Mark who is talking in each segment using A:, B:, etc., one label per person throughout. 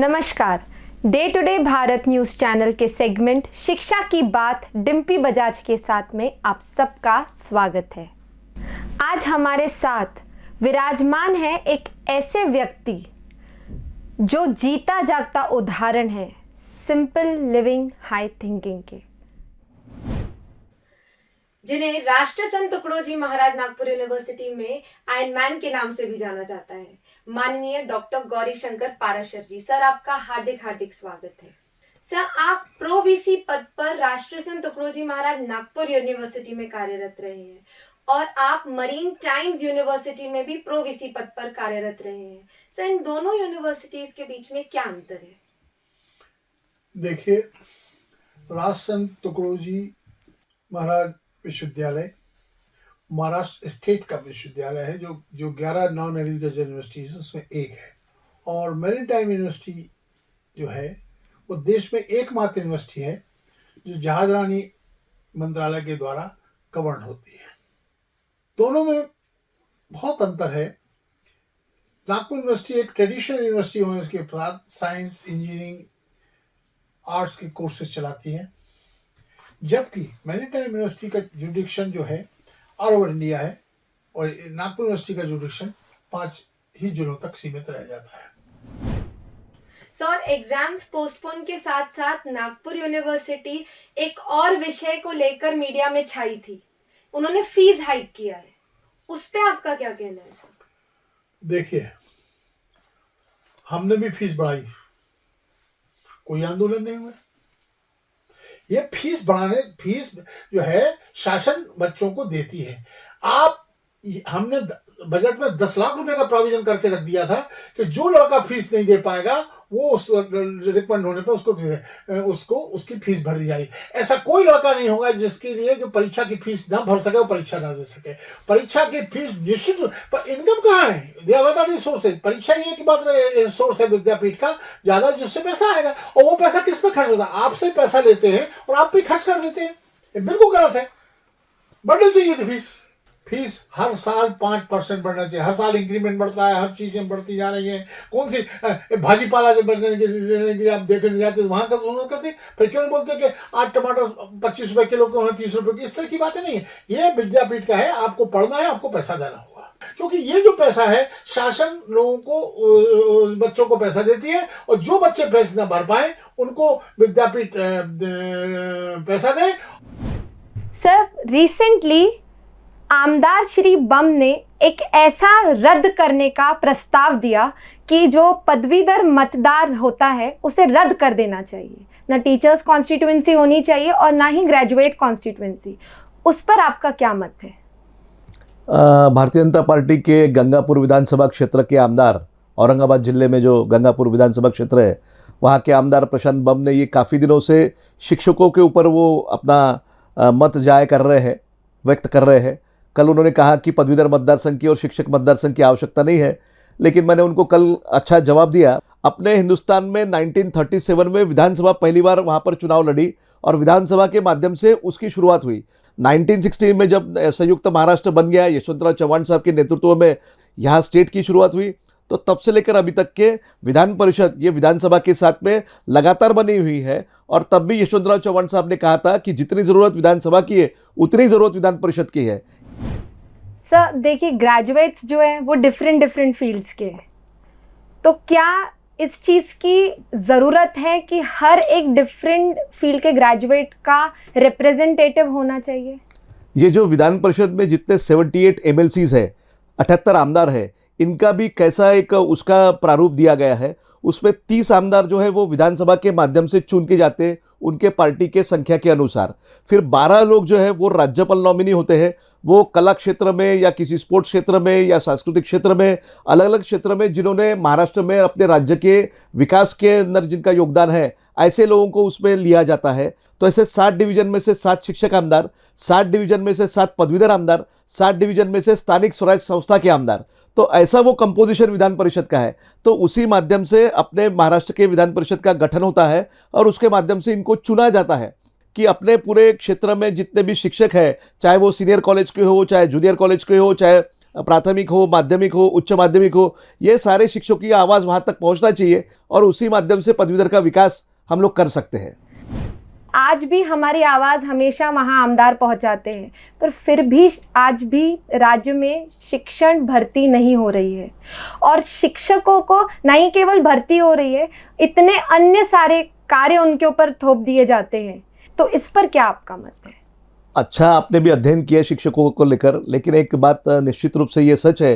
A: नमस्कार। Day to day Bharat news channel के segment शिक्षा की बात डिम्पी बजाज के साथ में आप सबका स्वागत है। आज हमारे साथ विराजमान है एक ऐसे व्यक्ति जो जीता जागता उदाहरण है सिंपल लिविंग हाई थिंकिंग के, जिन्हें राष्ट्र संत तुकडोजी महाराज नागपुर यूनिवर्सिटी में आयरन मैन के नाम से भी जाना जाता है, माननीय डॉक्टर गौरी शंकर पाराशर जी। सर, आपका हार्दिक हार्दिक स्वागत है। सर, आप प्रो वीसी पद पर राष्ट्र संत तुकडोजी महाराज नागपुर यूनिवर्सिटी में कार्यरत रहे हैं और आप मरीन टाइम्स यूनिवर्सिटी में भी प्रो वीसी पद पर कार्यरत रहे हैं। सर, इन दोनों यूनिवर्सिटीज के बीच में क्या अंतर है?
B: देखिए, राष्ट्र संत तुकडोजी महाराज विश्वविद्यालय महाराष्ट्र स्टेट का विश्वविद्यालय है जो 11 नॉन एग्रीकल्चर यूनिवर्सिटीज उसमें एक है। और मेरीन टाइम यूनिवर्सिटी जो है वो देश में एकमात्र यूनिवर्सिटी है जो जहाजरानी मंत्रालय के द्वारा गवर्न होती है। दोनों में बहुत अंतर है। नागपुर यूनिवर्सिटी एक ट्रेडिशनल यूनिवर्सिटी होने के साथ साइंस, इंजीनियरिंग, आर्ट्स के कोर्सेज चलाती है, जबकि मेरीन टाइम यूनिवर्सिटी का जुडिक्शन जो है ऑल ओवर इंडिया है और नागपुर यूनिवर्सिटी का जुडिक्शन 5 ही जिलों तक सीमित रह जाता है।
A: सर, एग्जाम्स पोस्टपोन के साथ साथ नागपुर यूनिवर्सिटी एक और विषय को लेकर मीडिया में छाई थी, उन्होंने फीस हाइक किया है, उस पे आपका क्या कहना है? सर,
B: देखिए, हमने भी फीस बढ़ाई, कोई आंदोलन नहीं हुआ। ये फीस जो है शासन बच्चों को देती है। हमने बजट में 10 लाख रुपए का प्रोविजन करके रख दिया था कि जो लड़का फीस नहीं दे पाएगा वो उस रिकमेंड होने पर उसको उसकी फीस भर दी जाएगी। ऐसा कोई लड़का नहीं होगा जिसके लिए जो परीक्षा की फीस ना भर सके और परीक्षा ना दे सके। परीक्षा की फीस निश्चित, पर इनकम कहाँ है? देवता रिसोर्स है। परीक्षा ही एक मात्र सोर्स है विद्यापीठ का ज्यादा जिससे पैसा आएगा, और वो पैसा किस पे खर्च होता है? आपसे पैसा लेते हैं और आप भी खर्च कर देते हैं। ये बिल्कुल गलत है। बढ़नी चाहिए थी फीस हर साल 5% बढ़ना चाहिए। हर साल इंक्रीमेंट बढ़ता है, हर चीजें बढ़ती जा रही हैं। कौन सी भाजीपाला जो बढ़ने के लिए आप देखने जाते वहां का उन्होंने करते, फिर क्यों नहीं बोलते कि आज टमाटर 25 रुपए किलो को है, 30 रुपए की? इस तरह की बातें नहीं है। ये विद्यापीठ का है, आपको पढ़ना है, आपको पैसा देना होगा, क्योंकि ये जो पैसा है शासन लोगों को, बच्चों को पैसा देती है, और जो बच्चे पैसे ना भर पाए उनको विद्यापीठ पैसा दे।
A: सर, रिसेंटली आमदार श्री बम ने एक ऐसा रद्द करने का प्रस्ताव दिया कि जो पदवीधर मतदार होता है उसे रद्द कर देना चाहिए, ना टीचर्स कॉन्स्टिट्यूएंसी होनी चाहिए और ना ही ग्रेजुएट कॉन्स्टिट्यूएंसी। उस पर आपका क्या मत है?
C: भारतीय जनता पार्टी के गंगापुर विधानसभा क्षेत्र के आमदार, औरंगाबाद जिले में जो गंगापुर विधानसभा क्षेत्र है वहाँ के आमदार प्रशांत बम ने ये काफ़ी दिनों से शिक्षकों के ऊपर वो अपना मत जाहिर कर रहे हैं, व्यक्त कर रहे हैं। कल उन्होंने कहा कि पदवीधर मतदार संघ की और शिक्षक मतदार संघ की आवश्यकता नहीं है, लेकिन मैंने उनको कल अच्छा जवाब दिया। अपने हिंदुस्तान में 1937 में विधानसभा पहली बार वहाँ पर चुनाव लड़ी और विधानसभा के माध्यम से उसकी शुरुआत हुई। 1960 में जब संयुक्त महाराष्ट्र बन गया, यशवंतराव चव्हाण साहब के नेतृत्व में यहाँ स्टेट की शुरुआत हुई, तो तब से लेकर अभी तक के विधान परिषद ये विधानसभा के साथ में लगातार बनी हुई है। और तब भी यशवंतराव चव्हाण साहब ने कहा था कि जितनी ज़रूरत विधानसभा की है उतनी ज़रूरत विधान परिषद की है।
A: सर, देखिए, ग्रेजुएट्स जो है वो डिफरेंट फील्ड्स के हैं, तो क्या इस चीज़ की ज़रूरत है कि हर एक डिफरेंट फील्ड के ग्रेजुएट का रिप्रेजेंटेटिव होना चाहिए?
C: ये जो विधान परिषद में जितने 78 MLCs है, 78 आमदार है, इनका भी कैसा एक उसका प्रारूप दिया गया है। उसमें 30 आमदार जो है वो विधानसभा के माध्यम से चुन के जाते हैं उनके पार्टी के संख्या के अनुसार। फिर 12 लोग जो है वो राज्यपाल नॉमिनी होते हैं। वो कला क्षेत्र में या किसी स्पोर्ट्स क्षेत्र में या सांस्कृतिक क्षेत्र में, अलग अलग क्षेत्र में जिन्होंने महाराष्ट्र में अपने राज्य के विकास के अंदर जिनका योगदान है, ऐसे लोगों को उसमें लिया जाता है। तो ऐसे 7 डिवीजन में से 7 शिक्षक आमदार, 7 डिवीजन में से 7 पदवीधर आमदार, 7 डिवीजन में से स्थानिक स्वराज संस्था के आमदार। तो ऐसा वो कंपोजिशन विधान परिषद का है। तो उसी माध्यम से अपने महाराष्ट्र के विधान परिषद का गठन होता है और उसके माध्यम से इनको चुना जाता है कि अपने पूरे क्षेत्र में जितने भी शिक्षक हैं, चाहे वो सीनियर कॉलेज के हो, चाहे जूनियर कॉलेज के हो, चाहे प्राथमिक हो, माध्यमिक हो, उच्च माध्यमिक हो, ये सारे शिक्षकों की आवाज़ वहाँ तक पहुँचना चाहिए और उसी माध्यम से पदवीधर का विकास हम लोग कर सकते हैं।
A: आज भी हमारी आवाज़ हमेशा वहाँ आमदार पहुँचाते हैं, पर फिर भी आज भी राज्य में शिक्षण भर्ती नहीं हो रही है और शिक्षकों को नहीं केवल भर्ती हो रही है, इतने अन्य सारे कार्य उनके ऊपर थोप दिए जाते हैं। तो इस पर क्या आपका मत है?
C: अच्छा, आपने भी अध्ययन किया शिक्षकों को लेकर, लेकिन एक बात निश्चित रूप से ये सच है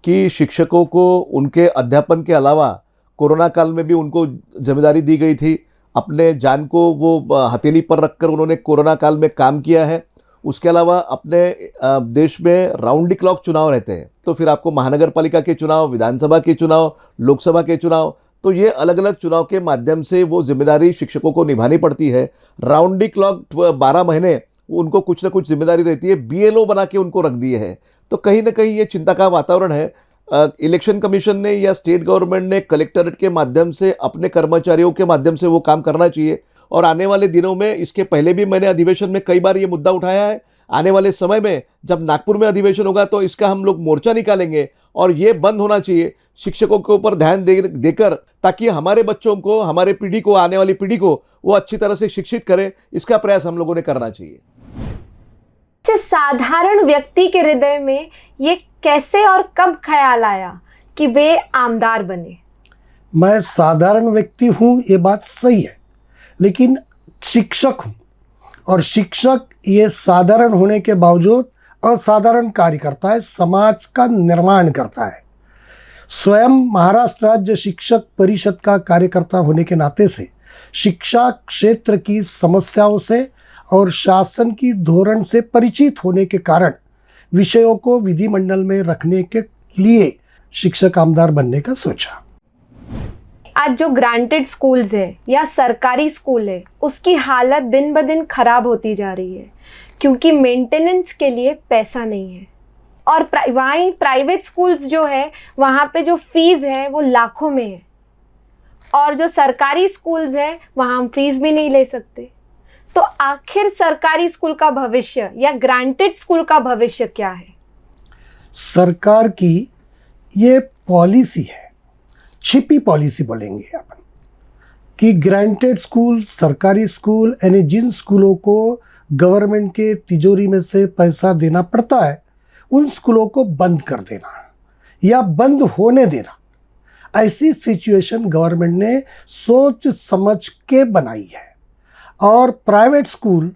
C: कि शिक्षकों को उनके अध्यापन के अलावा कोरोना काल में भी उनको जिम्मेदारी दी गई थी। अपने जान को वो हथेली पर रखकर उन्होंने कोरोना काल में काम किया है। उसके अलावा अपने देश में राउंड द क्लॉक चुनाव रहते हैं, तो फिर आपको महानगर पालिका के चुनाव, विधानसभा के चुनाव, लोकसभा के चुनाव, तो ये अलग अलग चुनाव के माध्यम से वो जिम्मेदारी शिक्षकों को निभानी पड़ती है। राउंड द क्लॉक 12 महीने उनको कुछ ना कुछ जिम्मेदारी रहती है। बीएलओ बना के उनको रख दिए हैं, तो कहीं ना कहीं ये चिंता का वातावरण है। इलेक्शन कमीशन ने या स्टेट गवर्नमेंट ने कलेक्टरेट के माध्यम से अपने कर्मचारियों के माध्यम से वो काम करना चाहिए। और आने वाले दिनों में, इसके पहले भी मैंने अधिवेशन में कई बार ये मुद्दा उठाया है, आने वाले समय में जब नागपुर में अधिवेशन होगा तो इसका हम लोग मोर्चा निकालेंगे और ये बंद होना चाहिए शिक्षकों के ऊपर ध्यान देकर, ताकि हमारे बच्चों को, हमारे पीढ़ी को, आने वाली पीढ़ी को वो अच्छी तरह से शिक्षित करें। इसका प्रयास हम लोगों ने करना चाहिए।
A: साधारण व्यक्ति के हृदय में ये कैसे और कब ख्याल आया कि वे आमदार बने?
D: मैं साधारण व्यक्ति हूँ, ये बात सही है, लेकिन शिक्षक हूँ और शिक्षक ये साधारण होने के बावजूद असाधारण कार्य करता है, समाज का निर्माण करता है। स्वयं महाराष्ट्र राज्य शिक्षक परिषद का कार्यकर्ता होने के नाते से शिक्षा क्षेत्र की समस्याओं से और शासन की धोरण से परिचित होने के कारण विषयों को विधिमंडल में रखने के लिए शिक्षक आमदार बनने का सोचा।
A: आज जो ग्रांटेड स्कूल्स है या सरकारी स्कूल है, उसकी हालत दिन ब दिन खराब होती जा रही है क्योंकि मेंटेनेंस के लिए पैसा नहीं है। और वहीं प्राइवेट स्कूल्स जो है, वहाँ पे जो फीस है वो लाखों में है, और जो सरकारी स्कूल्स हैं वहाँ हम फीस भी नहीं ले सकते। तो आखिर सरकारी स्कूल का भविष्य या ग्रांटेड स्कूल का भविष्य क्या है?
D: सरकार की ये पॉलिसी है, छिपी पॉलिसी बोलेंगे अपन, कि ग्रांटेड स्कूल, सरकारी स्कूल, यानी जिन स्कूलों को गवर्नमेंट के तिजोरी में से पैसा देना पड़ता है, उन स्कूलों को बंद कर देना या बंद होने देना। ऐसी सिचुएशन गवर्नमेंट ने सोच समझ के बनाई है। और प्राइवेट स्कूल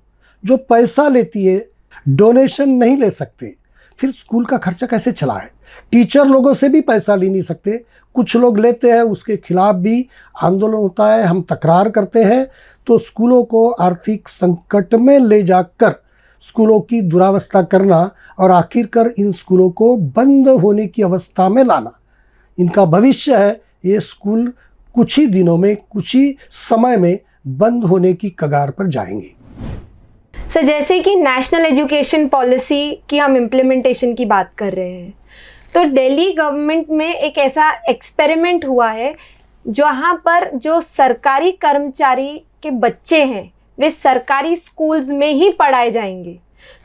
D: जो पैसा लेती है, डोनेशन नहीं ले सकते, फिर स्कूल का खर्चा कैसे चलाए? टीचर लोगों से भी पैसा ले नहीं सकते, कुछ लोग लेते हैं, उसके खिलाफ भी आंदोलन होता है, हम तकरार करते हैं। तो स्कूलों को आर्थिक संकट में ले जाकर स्कूलों की दुरावस्था करना और आखिरकार इन स्कूलों को बंद होने की अवस्था में लाना, इनका भविष्य है। ये स्कूल कुछ ही दिनों में, कुछ ही समय में बंद होने की कगार पर जाएंगे।
A: सर, जैसे कि नेशनल एजुकेशन पॉलिसी की हम इम्प्लीमेंटेशन की बात कर रहे हैं, तो दिल्ली गवर्नमेंट में एक ऐसा एक्सपेरिमेंट हुआ है जहाँ पर जो सरकारी कर्मचारी के बच्चे हैं वे सरकारी स्कूल्स में ही पढ़ाए जाएंगे।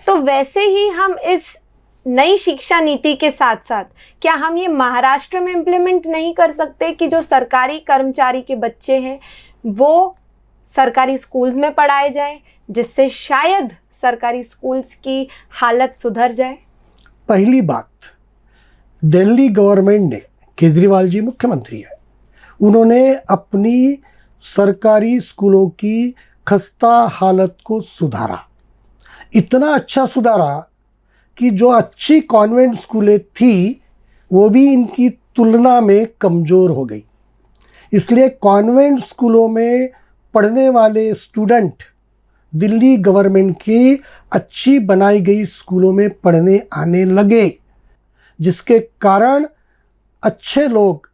A: तो वैसे ही हम इस नई शिक्षा नीति के साथ साथ क्या हम ये महाराष्ट्र में इम्प्लीमेंट नहीं कर सकते कि जो सरकारी कर्मचारी के बच्चे हैं वो सरकारी स्कूल्स में पढ़ाए जाएं, जिससे शायद सरकारी स्कूल्स की हालत सुधर जाए?
D: पहली बात, दिल्ली गवर्नमेंट ने, केजरीवाल जी मुख्यमंत्री है, उन्होंने अपनी सरकारी स्कूलों की खस्ता हालत को सुधारा। इतना अच्छा सुधारा कि जो अच्छी कॉन्वेंट स्कूलें थी वो भी इनकी तुलना में कमज़ोर हो गई। इसलिए कॉन्वेंट स्कूलों में पढ़ने वाले स्टूडेंट दिल्ली गवर्नमेंट की अच्छी बनाई गई स्कूलों में पढ़ने आने लगे, जिसके कारण अच्छे लोग,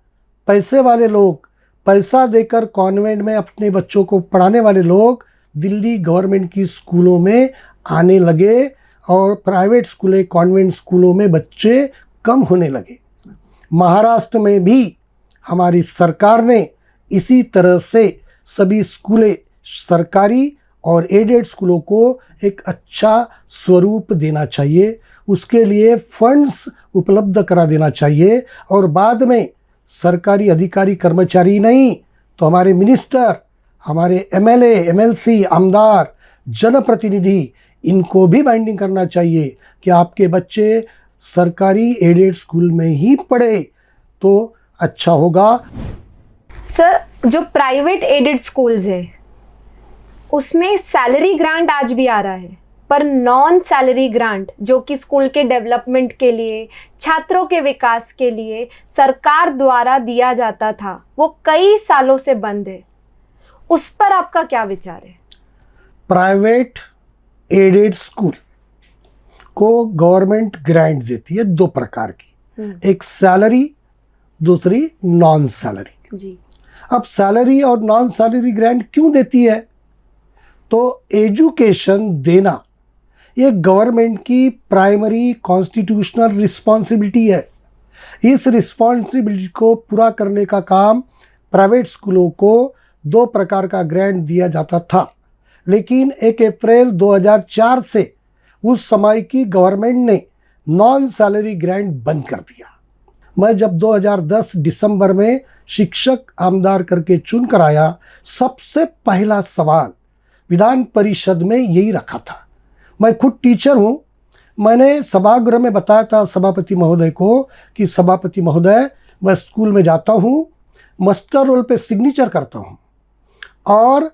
D: पैसे वाले लोग, पैसा देकर कॉन्वेंट में अपने बच्चों को पढ़ाने वाले लोग दिल्ली गवर्नमेंट की स्कूलों में आने लगे और प्राइवेट स्कूलें, कॉन्वेंट स्कूलों में बच्चे कम होने लगे। महाराष्ट्र में भी हमारी सरकार ने इसी तरह से सभी स्कूलें, सरकारी और एडेड स्कूलों को एक अच्छा स्वरूप देना चाहिए, उसके लिए फंड्स उपलब्ध करा देना चाहिए। और बाद में सरकारी अधिकारी कर्मचारी नहीं तो हमारे मिनिस्टर, हमारे एमएलए, एमएलसी, आमदार, जनप्रतिनिधि, इनको भी बाइंडिंग करना चाहिए कि आपके बच्चे सरकारी एडेड स्कूल में ही पढ़े तो अच्छा होगा।
A: सर जो प्राइवेट एडेड स्कूल्स है उसमें सैलरी ग्रांट आज भी आ रहा है, पर नॉन सैलरी ग्रांट जो कि स्कूल के डेवलपमेंट के लिए, छात्रों के विकास के लिए सरकार द्वारा दिया जाता था, वो कई सालों से बंद है। उस पर आपका क्या विचार है?
D: प्राइवेट एडेड स्कूल को गवर्नमेंट ग्रांट देती है दो प्रकार की, एक सैलरी, दूसरी नॉन सैलरी।
A: जी।
D: अब सैलरी और नॉन सैलरी ग्रांट क्यों देती है? तो एजुकेशन देना ये गवर्नमेंट की प्राइमरी कॉन्स्टिट्यूशनल रिस्पॉन्सिबिलिटी है। इस रिस्पॉन्सिबिलिटी को पूरा करने का काम प्राइवेट स्कूलों को दो प्रकार का ग्रांट दिया जाता था, लेकिन 1 अप्रैल 2004 से उस समय की गवर्नमेंट ने नॉन सैलरी ग्रांट बंद कर दिया। मैं जब 2010 दिसंबर में शिक्षक आमदार करके चुन कर आया, सबसे पहला सवाल विधान परिषद में यही रखा था। मैं खुद टीचर हूँ, मैंने सभागृह में बताया था सभापति महोदय को कि सभापति महोदय, मैं स्कूल में जाता हूँ, मास्टर रोल पे सिग्नेचर करता हूँ और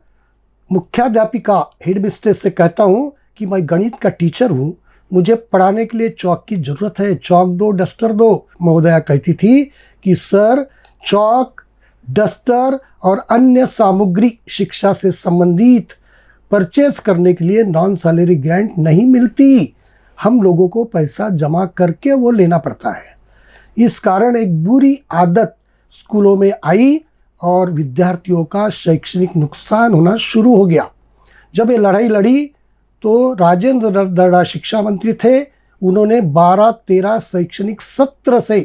D: मुख्याध्यापिका हेडमिस्ट्रेस से कहता हूँ कि मैं गणित का टीचर हूँ, मुझे पढ़ाने के लिए चौक की ज़रूरत है, चौक दो, डस्टर दो। महोदया कहती थी कि सर चौक, डस्टर और अन्य सामग्री शिक्षा से संबंधित परचेज करने के लिए नॉन सैलरी ग्रांट नहीं मिलती, हम लोगों को पैसा जमा करके वो लेना पड़ता है। इस कारण एक बुरी आदत स्कूलों में आई और विद्यार्थियों का शैक्षणिक नुकसान होना शुरू हो गया। जब ये लड़ाई लड़ी तो राजेंद्र दर्डा शिक्षा मंत्री थे, उन्होंने 12-13 शैक्षणिक सत्र से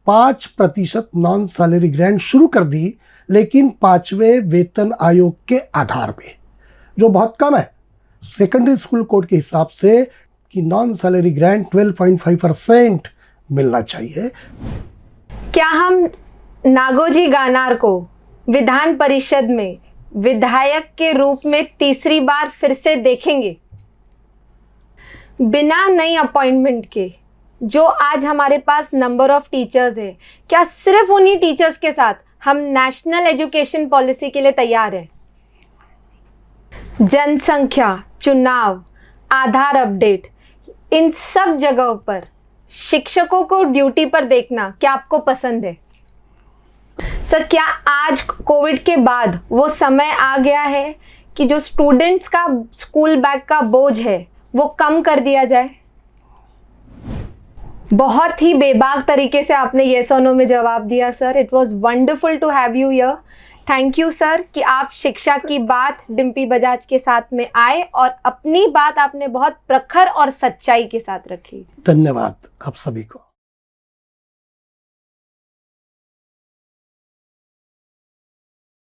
D: 5% नॉन सैलरी ग्रांट शुरू कर दी, लेकिन 5वें वेतन आयोग के आधार पे, जो बहुत कम है। सेकेंडरी स्कूल कोड के हिसाब से कि नॉन सैलरी ग्रांट 12.5% मिलना चाहिए।
A: क्या हम नागोजी गानार को विधान परिषद में विधायक के रूप में तीसरी बार फिर से देखेंगे? बिना नई अपॉइंटमेंट के जो आज हमारे पास नंबर ऑफ टीचर्स है, क्या सिर्फ उन्हीं टीचर्स के साथ हम नेशनल एजुकेशन पॉलिसी के लिए तैयार हैं? जनसंख्या, चुनाव, आधार अपडेट, इन सब जगहों पर शिक्षकों को ड्यूटी पर देखना क्या आपको पसंद है? सर, क्या आज कोविड के बाद वो समय आ गया है कि जो स्टूडेंट्स का स्कूल बैग का बोझ है वो कम कर दिया जाए? बहुत ही बेबाक तरीके से आपने येस और नो में जवाब दिया सर। It was wonderful to have you here. Thank you sir कि आप शिक्षा की बात डिम्पी बजाज के साथ में आए और अपनी बात आपने बहुत प्रखर और सच्चाई के साथ रखी।
D: धन्यवाद आप सभी को।